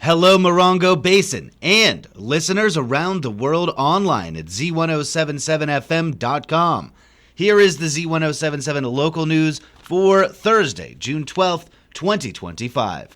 Hello, Morongo Basin, and listeners around the world online at Z107.7fm.com. Here is the Z107.7 local news for Thursday, June 12th, 2025.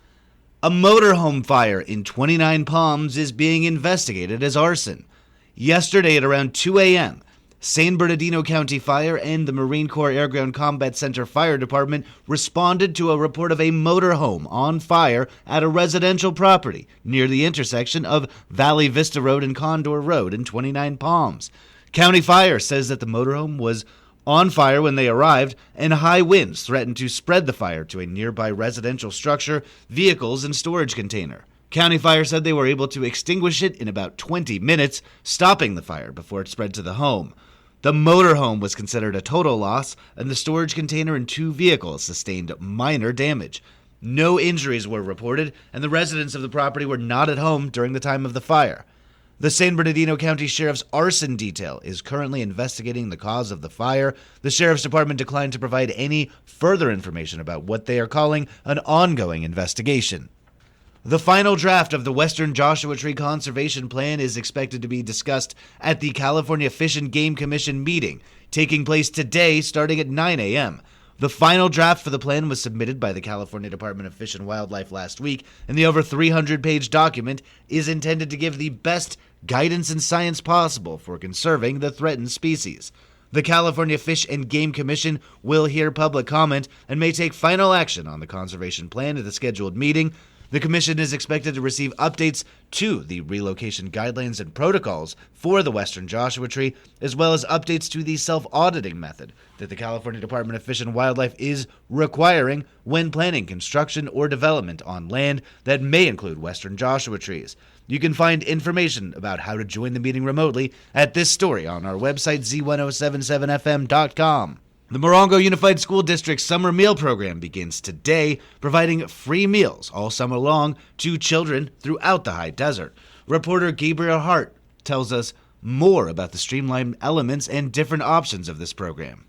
A motorhome fire in 29 Palms is being investigated as arson. Yesterday at around 2 a.m., San Bernardino County Fire and the Marine Corps Air Ground Combat Center Fire Department responded to a report of a motorhome on fire at a residential property near the intersection of Valley Vista Road and Condor Road in 29 Palms. County Fire says that the motorhome was on fire when they arrived, and high winds threatened to spread the fire to a nearby residential structure, vehicles, and storage container. County Fire said they were able to extinguish it in about 20 minutes, stopping the fire before it spread to the home. The motorhome was considered a total loss, and the storage container and two vehicles sustained minor damage. No injuries were reported, and the residents of the property were not at home during the time of the fire. The San Bernardino County Sheriff's arson detail is currently investigating the cause of the fire. The Sheriff's Department declined to provide any further information about what they are calling an ongoing investigation. The final draft of the Western Joshua Tree Conservation Plan is expected to be discussed at the California Fish and Game Commission meeting, taking place today starting at 9 a.m. The final draft for the plan was submitted by the California Department of Fish and Wildlife last week, and the over 300-page document is intended to give the best guidance and science possible for conserving the threatened species. The California Fish and Game Commission will hear public comment and may take final action on the conservation plan at the scheduled meeting. The Commission is expected to receive updates to the relocation guidelines and protocols for the Western Joshua Tree, as well as updates to the self-auditing method that the California Department of Fish and Wildlife is requiring when planning construction or development on land that may include Western Joshua trees. You can find information about how to join the meeting remotely at this story on our website, Z107.7fm.com. The Morongo Unified School District's summer meal program begins today, providing free meals all summer long to children throughout the high desert. Reporter Gabriel Hart tells us more about the streamlined elements and different options of this program.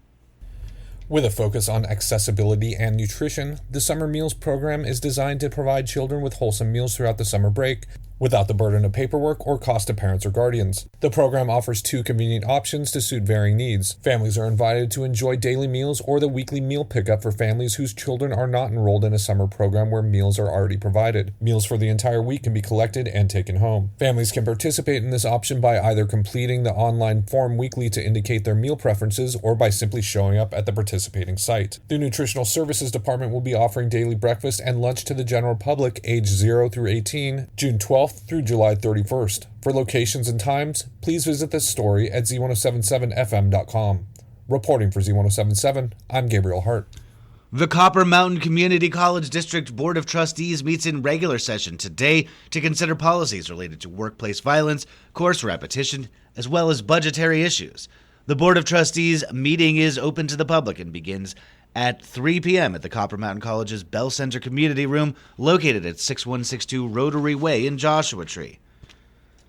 With a focus on accessibility and nutrition, the Summer Meals program is designed to provide children with wholesome meals throughout the summer break, without the burden of paperwork or cost to parents or guardians. The program offers two convenient options to suit varying needs. Families are invited to enjoy daily meals or the weekly meal pickup for families whose children are not enrolled in a summer program where meals are already provided. Meals for the entire week can be collected and taken home. Families can participate in this option by either completing the online form weekly to indicate their meal preferences or by simply showing up at the participating site. The Nutritional Services Department will be offering daily breakfast and lunch to the general public aged 0 through 18, June 12th through July 31st. For locations and times, please visit this story at Z107.7fm.com. Reporting for Z107.7, I'm Gabriel Hart. The Copper Mountain Community College District Board of Trustees meets in regular session today to consider policies related to workplace violence, course repetition, as well as budgetary issues. The Board of Trustees meeting is open to the public and begins at 3 p.m. at the Copper Mountain College's Bell Center Community Room, located at 6162 Rotary Way in Joshua Tree.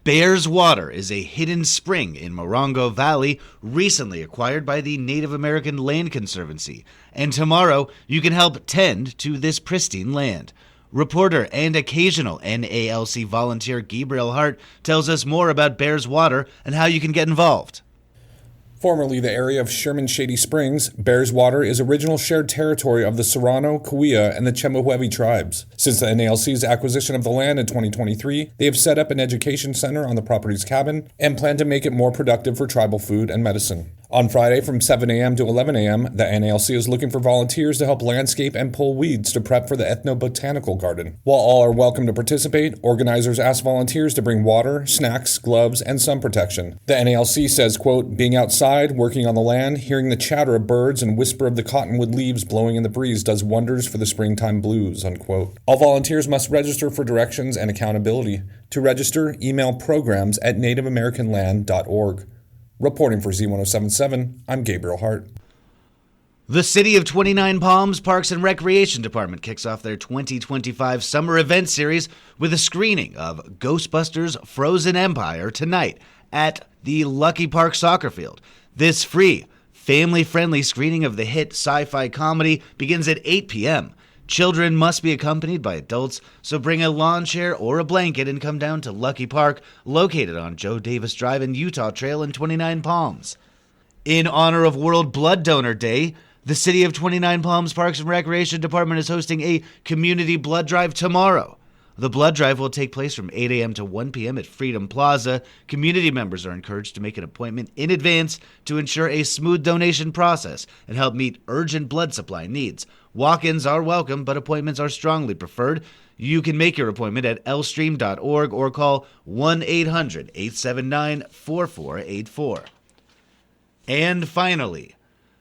Bears Water is a hidden spring in Morongo Valley, recently acquired by the Native American Land Conservancy, and tomorrow you can help tend to this pristine land. Reporter and occasional NALC volunteer Gabriel Hart tells us more about Bears Water and how you can get involved. Formerly the area of Sherman Shady Springs, Bears Water is original shared territory of the Serrano, Cahuilla, and the Chemehuevi tribes. Since the NALC's acquisition of the land in 2023, they have set up an education center on the property's cabin and plan to make it more productive for tribal food and medicine. On Friday from 7 a.m. to 11 a.m., the NALC is looking for volunteers to help landscape and pull weeds to prep for the ethnobotanical garden. While all are welcome to participate, organizers ask volunteers to bring water, snacks, gloves, and sun protection. The NALC says, quote, being outside, working on the land, hearing the chatter of birds and whisper of the cottonwood leaves blowing in the breeze does wonders for the springtime blues, unquote. All volunteers must register for directions and accountability. To register, email programs@nativeamericanland.org. Reporting for Z107.7, I'm Gabriel Hart. The City of 29 Palms Parks and Recreation Department kicks off their 2025 summer event series with a screening of Ghostbusters Frozen Empire tonight at the Lucky Park Soccer Field. This free, family-friendly screening of the hit sci-fi comedy begins at 8 p.m. Children must be accompanied by adults, so bring a lawn chair or a blanket and come down to Lucky Park, located on Joe Davis Drive and Utah Trail in 29 Palms. In honor of World Blood Donor Day, the City of 29 Palms Parks and Recreation Department is hosting a community blood drive tomorrow. The blood drive will take place from 8 a.m. to 1 p.m. at Freedom Plaza. Community members are encouraged to make an appointment in advance to ensure a smooth donation process and help meet urgent blood supply needs. Walk-ins are welcome, but appointments are strongly preferred. You can make your appointment at lstream.org or call 1-800-879-4484. And finally,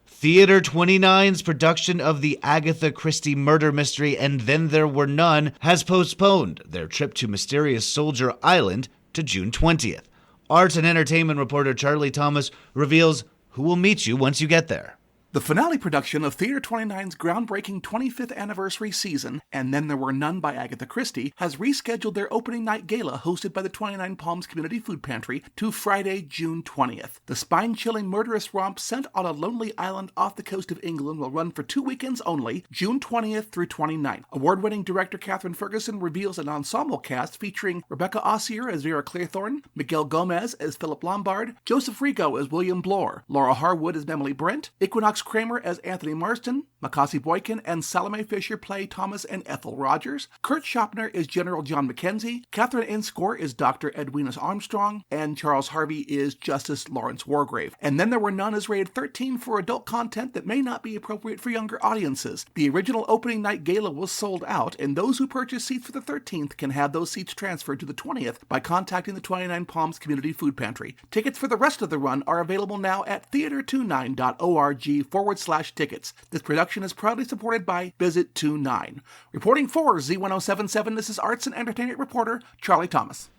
Theater 29's production of the Agatha Christie murder mystery And Then There Were None has postponed their trip to Mysterious Soldier Island to June 20th. Arts and entertainment reporter Charlie Thomas reveals who will meet you once you get there. The finale production of Theater 29's groundbreaking 25th anniversary season, And Then There Were None by Agatha Christie, has rescheduled their opening night gala hosted by the 29 Palms Community Food Pantry to Friday, June 20th. The spine-chilling murderous romp sent on a lonely island off the coast of England will run for 2 weekends only, June 20th through 29th. Award-winning director Catherine Ferguson reveals an ensemble cast featuring Rebecca Ossier as Vera Clearthorne, Miguel Gomez as Philip Lombard, Joseph Rigo as William Bloor, Laura Harwood as Emily Brent, Equinox Kramer as Anthony Marston, Makasi Boykin and Salome Fisher play Thomas and Ethel Rogers, Kurt Schopner is General John Mackenzie, Catherine Inscore is Dr. Edwina Armstrong, and Charles Harvey is Justice Lawrence Wargrave. And Then There Were None is rated 13 for adult content that may not be appropriate for younger audiences. The original opening night gala was sold out, and those who purchase seats for the 13th can have those seats transferred to the 20th by contacting the 29 Palms Community Food Pantry. Tickets for the rest of the run are available now at theater29.org/tickets. This production is proudly supported by Visit 29. Reporting for Z107.7, this is arts and entertainment reporter Charlie Thomas.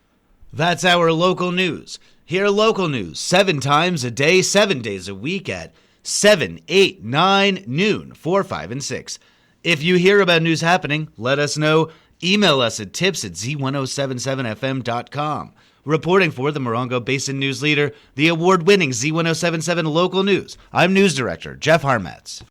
That's our local news. Hear local news 7 times a day, 7 days a week at 7, 8, 9, noon, 4, 5, and 6. If you hear about news happening, let us know. Email us at tips@z1077fm.com. Reporting for the Morongo Basin News Leader, the award-winning Z107.7 Local News, I'm News Director Jeff Harmatz.